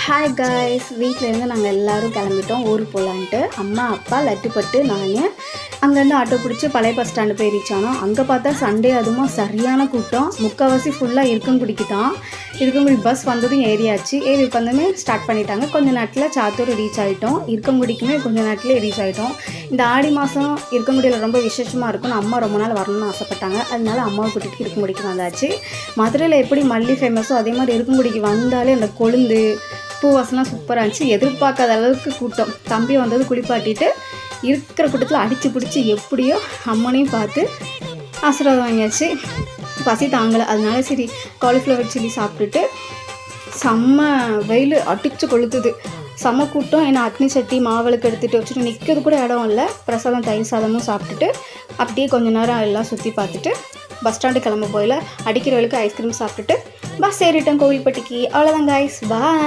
Hi guys, வீட்டிலேருந்து நாங்கள் எல்லோரும் கிளம்பிட்டோம் ஊருக்கு போகலான்ட்டு. அம்மா, அப்பா, லட்டுப்பட்டு, நான் அங்கேருந்து ஆட்டோ பிடிச்சி பழைய பஸ் ஸ்டாண்டு போய் ரீச் ஆனோம். அங்கே பார்த்தா சண்டே அதுவும் சரியான கூட்டம். முக்கால்வாசி ஃபுல்லாக இருக்கங்குடிக்கு தான். இருக்கங்குடி பஸ் வந்ததும் ஏறியாச்சு. ஏறி உட்காந்துமே ஸ்டார்ட் பண்ணிட்டாங்க. கொஞ்சம் நேரத்தில் சாத்தூர் ரீச் ஆகிட்டோம். இருக்கங்குடிக்குமே கொஞ்சம் நேரத்தில் ரீச் ஆகிட்டோம். இந்த ஆடி மாதம் இருக்கங்குடியில் ரொம்ப விசேஷமாக இருக்கும்னு அம்மா ரொம்ப நாள் வரணும்னு ஆசைப்பட்டாங்க. அதனால அம்மாவை கூட்டிகிட்டு இருக்கங்குடிக்கு வந்தாச்சு. மதுரையில் எப்படி மல்லி ஃபேமஸோ அதே மாதிரி இருக்கங்குடிக்கு வந்தாலே அந்த கொழுந்து பூவாசலாம் சூப்பராக இருந்துச்சு. எதிர்பார்க்காத அளவுக்கு கூட்டம். தம்பி வந்தது குளிப்பாட்டிட்டு இருக்கிற கூட்டத்தில் அடித்து பிடிச்சி எப்படியோ அம்மனையும் பார்த்து ஆசீர்வாதம் வாங்கியாச்சு. பசி தாங்கலை. அதனால சரி காலிஃப்ளவர் சில்லி சாப்பிட்டுட்டு செம்ம வெயில் அடித்து கொளுத்துது. செம்ம கூட்டம். ஏன்னா அக்னி சட்டி மாவளுக்கு எடுத்துகிட்டு வச்சுட்டு நிற்கிறது கூட இடம் இல்லை. பிரசாதம் தயிர் சாதமும் சாப்பிட்டுட்டு அப்படியே கொஞ்சம் நேரம் எல்லாம் சுற்றி பார்த்துட்டு பஸ் ஸ்டாண்டு கிளம்ப போயில அடிக்கிற வரைக்கும் ஐஸ்கிரீம் சாப்பிட்டுட்டு பஸ் ஏறிட்டோம் கோவில்பட்டிக்கு. அவ்வளோதான் காய்ஸ், பாய்.